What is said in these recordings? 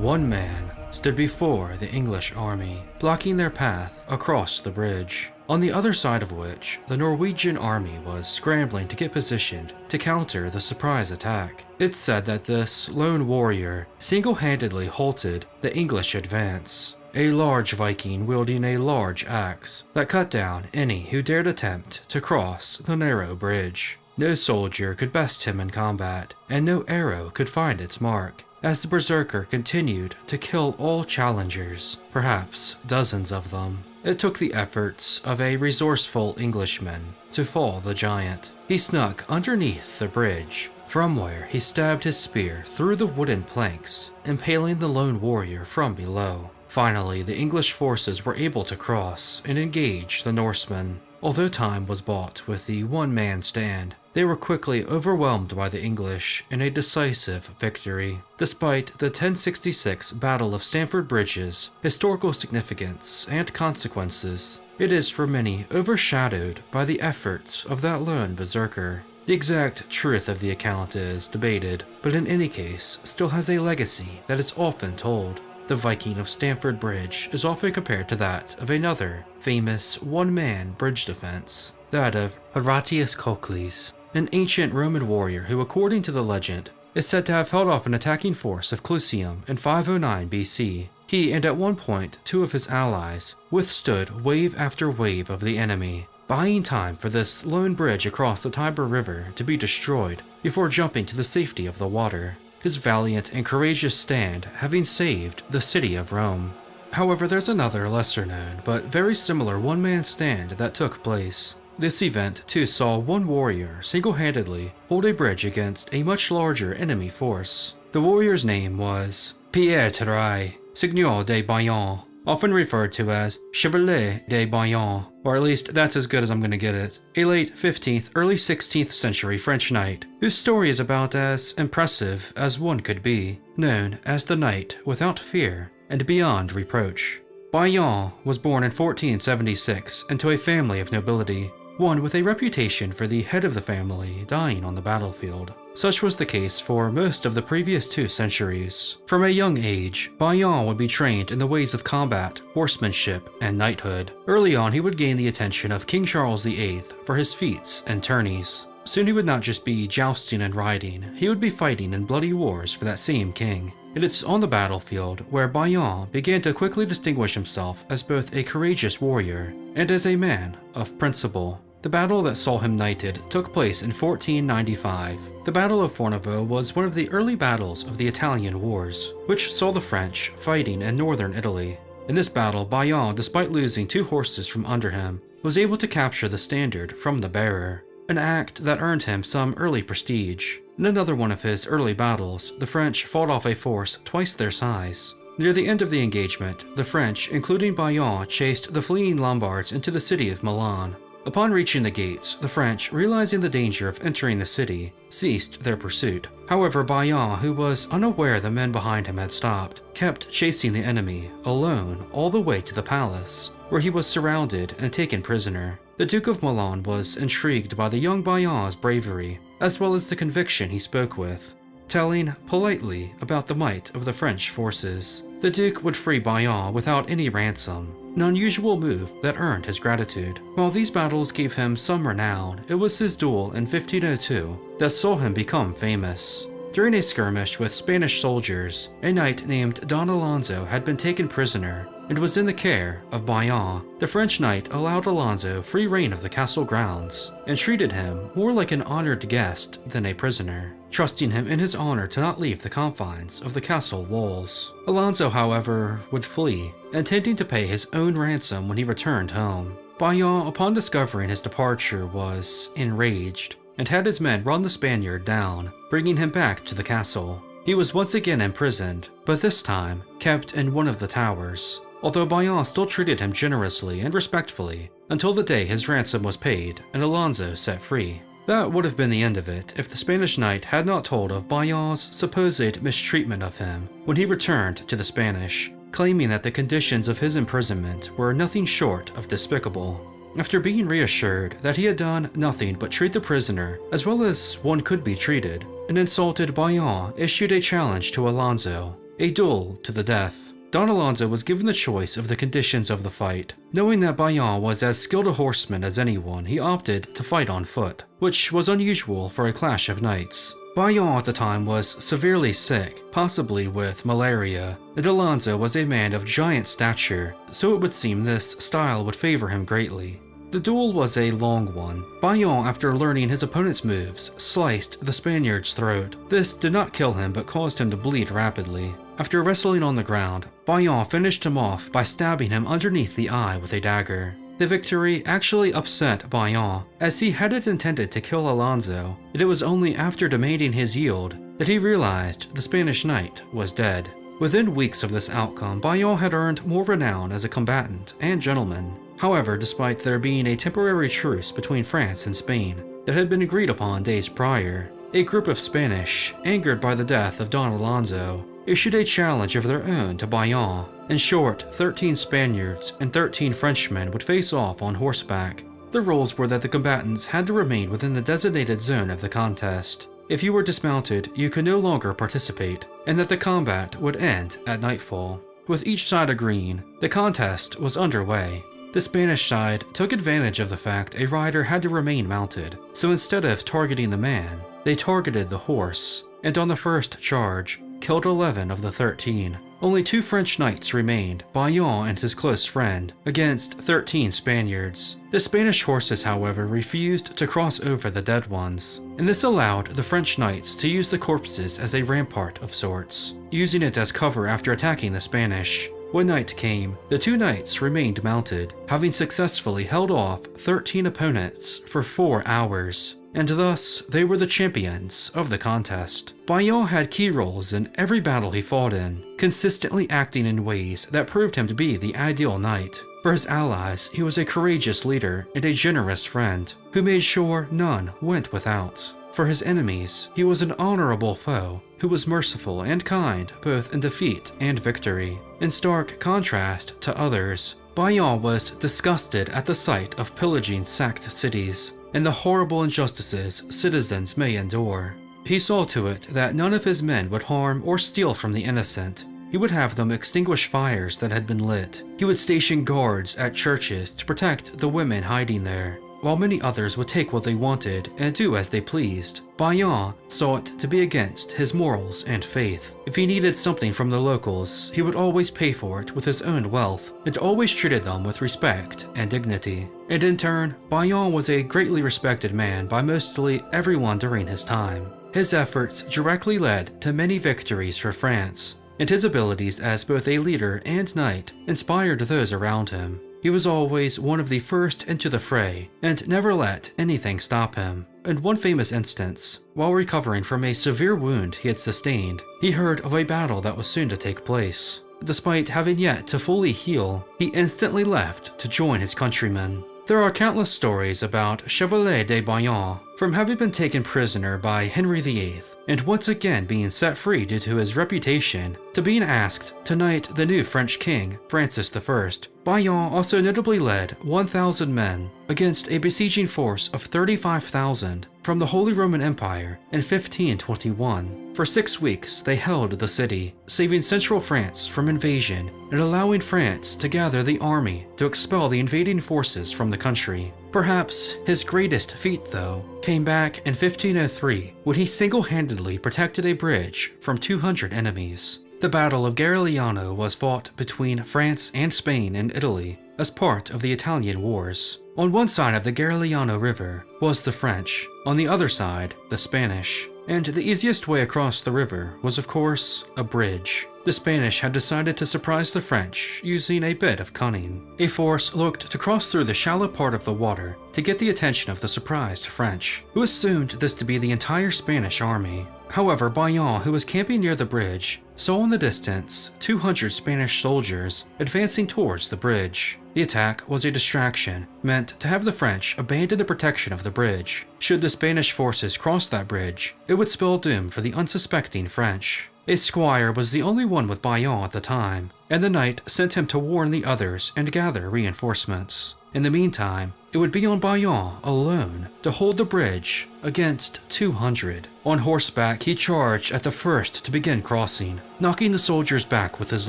One man stood before the English army, blocking their path across the bridge, on the other side of which the Norwegian army was scrambling to get positioned to counter the surprise attack. It's said that this lone warrior single-handedly halted the English advance, a large Viking wielding a large axe that cut down any who dared attempt to cross the narrow bridge. No soldier could best him in combat, and no arrow could find its mark, as the berserker continued to kill all challengers, perhaps dozens of them. It took the efforts of a resourceful Englishman to fall the giant. He snuck underneath the bridge, from where he stabbed his spear through the wooden planks, impaling the lone warrior from below. Finally, the English forces were able to cross and engage the Norsemen. Although time was bought with the one-man stand, they were quickly overwhelmed by the English in a decisive victory. Despite the 1066 Battle of Stamford Bridge's historical significance and consequences, it is for many overshadowed by the efforts of that lone berserker. The exact truth of the account is debated, but in any case still has a legacy that is often told. The Viking of Stamford Bridge is often compared to that of another famous one-man bridge defense, that of Horatius Cocles, an ancient Roman warrior who, according to the legend, is said to have held off an attacking force of Clusium in 509 BC. He and at one point 2 of his allies withstood wave after wave of the enemy, buying time for this lone bridge across the Tiber River to be destroyed before jumping to the safety of the water, his valiant and courageous stand having saved the city of Rome. However, there's another lesser-known but very similar one-man stand that took place. This event too saw one warrior single-handedly hold a bridge against a much larger enemy force. The warrior's name was Pierre Terrail, Seigneur de Bayard, often referred to as Chevalier de Bayard, or at least that's as good as I'm going to get it, a late 15th, early 16th century French knight, whose story is about as impressive as one could be, known as the Knight Without Fear and Beyond Reproach. Bayard was born in 1476 into a family of nobility, one with a reputation for the head of the family dying on the battlefield. Such was the case for most of the previous 2 centuries. From a young age, Bayard would be trained in the ways of combat, horsemanship, and knighthood. Early on, he would gain the attention of King Charles VIII for his feats and tourneys. Soon he would not just be jousting and riding, he would be fighting in bloody wars for that same king. And it's on the battlefield where Bayard began to quickly distinguish himself as both a courageous warrior and as a man of principle. The battle that saw him knighted took place in 1495. The Battle of Fornovo was one of the early battles of the Italian Wars, which saw the French fighting in northern Italy. In this battle, Bayard, despite losing 2 horses from under him, was able to capture the standard from the bearer, an act that earned him some early prestige. In another one of his early battles, the French fought off a force twice their size. Near the end of the engagement, the French, including Bayard, chased the fleeing Lombards into the city of Milan. Upon reaching the gates, the French, realizing the danger of entering the city, ceased their pursuit. However, Bayard, who was unaware the men behind him had stopped, kept chasing the enemy, alone, all the way to the palace, where he was surrounded and taken prisoner. The Duke of Milan was intrigued by the young Bayard's bravery, as well as the conviction he spoke with, telling politely about the might of the French forces. The Duke would free Bayard without any ransom, an unusual move that earned his gratitude. While these battles gave him some renown, it was his duel in 1502 that saw him become famous. During a skirmish with Spanish soldiers, a knight named Don Alonso had been taken prisoner and was in the care of Bayard. The French knight allowed Alonso free rein of the castle grounds and treated him more like an honored guest than a prisoner, trusting him in his honor to not leave the confines of the castle walls. Alonso, however, would flee, intending to pay his own ransom when he returned home. Bayard, upon discovering his departure, was enraged and had his men run the Spaniard down, bringing him back to the castle. He was once again imprisoned, but this time kept in one of the towers, although Bayard still treated him generously and respectfully until the day his ransom was paid and Alonso set free. That would have been the end of it if the Spanish knight had not told of Bayard's supposed mistreatment of him when he returned to the Spanish, claiming that the conditions of his imprisonment were nothing short of despicable. After being reassured that he had done nothing but treat the prisoner as well as one could be treated, an insulted Bayard issued a challenge to Alonso. a duel to the death. Don Alonso was given the choice of the conditions of the fight. Knowing that Bayard was as skilled a horseman as anyone, he opted to fight on foot, which was unusual for a clash of knights. Bayard at the time was severely sick, possibly with malaria, and Alonso was a man of giant stature, so it would seem this style would favor him greatly. The duel was a long one. Bayard, after learning his opponent's moves, sliced the Spaniard's throat. This did not kill him but caused him to bleed rapidly. After wrestling on the ground, Bayard finished him off by stabbing him underneath the eye with a dagger. The victory actually upset Bayard, as he hadn't intended to kill Alonso, and it was only after demanding his yield that he realized the Spanish knight was dead. Within weeks of this outcome, Bayard had earned more renown as a combatant and gentleman. However, despite there being a temporary truce between France and Spain that had been agreed upon days prior, a group of Spanish, angered by the death of Don Alonso, issued a challenge of their own to Bayard. In short, 13 Spaniards and 13 Frenchmen would face off on horseback. The rules were that the combatants had to remain within the designated zone of the contest. If you were dismounted, you could no longer participate, and that the combat would end at nightfall. With each side agreeing, the contest was underway. The Spanish side took advantage of the fact a rider had to remain mounted, so instead of targeting the man, they targeted the horse, and on the first charge, killed 11 of the 13. Only 2 French knights remained, Bayard and his close friend, against 13 Spaniards. The Spanish horses, however, refused to cross over the dead ones, and this allowed the French knights to use the corpses as a rampart of sorts, using it as cover after attacking the Spanish. When night came, the 2 knights remained mounted, having successfully held off 13 opponents for 4 hours, and thus they were the champions of the contest. Bayard had key roles in every battle he fought in, consistently acting in ways that proved him to be the ideal knight. For his allies, he was a courageous leader and a generous friend, who made sure none went without. For his enemies, he was an honorable foe who was merciful and kind both in defeat and victory. In stark contrast to others, Bayard was disgusted at the sight of pillaging sacked cities and the horrible injustices citizens may endure. He saw to it that none of his men would harm or steal from the innocent. He would have them extinguish fires that had been lit. He would station guards at churches to protect the women hiding there, while many others would take what they wanted and do as they pleased. Bayard sought to be against his morals and faith. If he needed something from the locals, he would always pay for it with his own wealth, and always treated them with respect and dignity. And in turn, Bayard was a greatly respected man by mostly everyone during his time. His efforts directly led to many victories for France, and his abilities as both a leader and knight inspired those around him. He was always one of the first into the fray, and never let anything stop him. In one famous instance, while recovering from a severe wound he had sustained, he heard of a battle that was soon to take place. Despite having yet to fully heal, he instantly left to join his countrymen. There are countless stories about Chevalier de Bayard, from having been taken prisoner by Henry VIII, and once again being set free due to his reputation, to being asked to knight the new French king, Francis I. Bayard also notably led 1,000 men against a besieging force of 35,000 from the Holy Roman Empire in 1521. For 6 weeks they held the city, saving central France from invasion and allowing France to gather the army to expel the invading forces from the country. Perhaps his greatest feat, though, came back in 1503 when he single-handedly protected a bridge from 200 enemies. The Battle of Garigliano was fought between France and Spain and Italy as part of the Italian Wars. On one side of the Garigliano River was the French, on the other side the Spanish, and the easiest way across the river was of course a bridge. The Spanish had decided to surprise the French using a bit of cunning. A force looked to cross through the shallow part of the water to get the attention of the surprised French, who assumed this to be the entire Spanish army. However, Bayard, who was camping near the bridge, saw in the distance 200 Spanish soldiers advancing towards the bridge. The attack was a distraction, meant to have the French abandon the protection of the bridge. Should the Spanish forces cross that bridge, it would spell doom for the unsuspecting French. A squire was the only one with Bayard at the time, and the knight sent him to warn the others and gather reinforcements. In the meantime, it would be on Bayard alone to hold the bridge against 200. On horseback, he charged at the first to begin crossing, knocking the soldiers back with his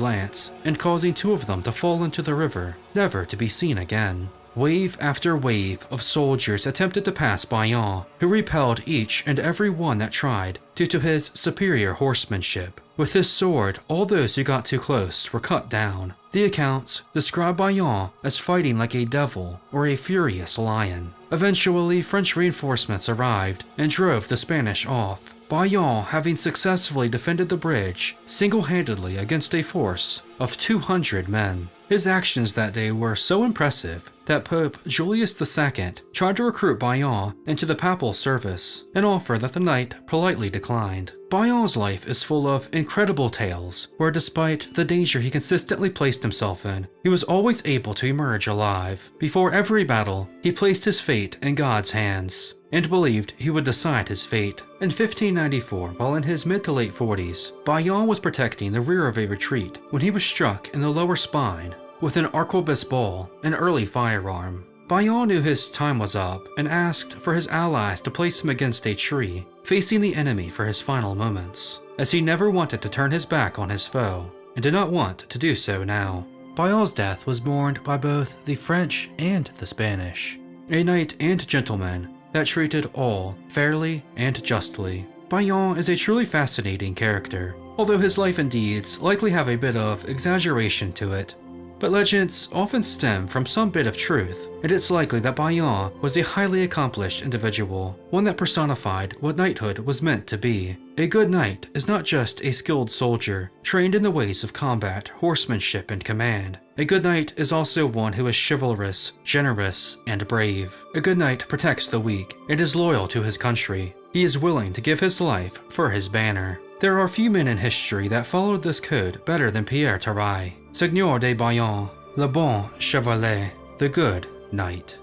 lance and causing 2 of them to fall into the river, never to be seen again. Wave after wave of soldiers attempted to pass Bayard, who repelled each and every one that tried due to his superior horsemanship. With his sword, all those who got too close were cut down. The accounts describe Bayard as fighting like a devil or a furious lion. Eventually, French reinforcements arrived and drove the Spanish off. Bayard, having successfully defended the bridge single-handedly against a force of 200 men. His actions that day were so impressive that Pope Julius II tried to recruit Bayard into the papal service, an offer that the knight politely declined. Bayard's life is full of incredible tales where, despite the danger he consistently placed himself in, he was always able to emerge alive. Before every battle, he placed his fate in God's hands and believed he would decide his fate. In 1594, while in his mid to late 40s, Bayard was protecting the rear of a retreat when he was struck in the lower spine with an arquebus ball, an early firearm. Bayard knew his time was up and asked for his allies to place him against a tree, facing the enemy for his final moments, as he never wanted to turn his back on his foe and did not want to do so now. Bayard's death was mourned by both the French and the Spanish, a knight and gentleman that treated all fairly and justly. Bayard is a truly fascinating character, although his life and deeds likely have a bit of exaggeration to it. But legends often stem from some bit of truth, and it's likely that Bayard was a highly accomplished individual, one that personified what knighthood was meant to be. A good knight is not just a skilled soldier, trained in the ways of combat, horsemanship, and command. A good knight is also one who is chivalrous, generous, and brave. A good knight protects the weak and is loyal to his country. He is willing to give his life for his banner. There are few men in history that followed this code better than Pierre Terrail, Seigneur de Bayard, le bon chevalier, the good knight.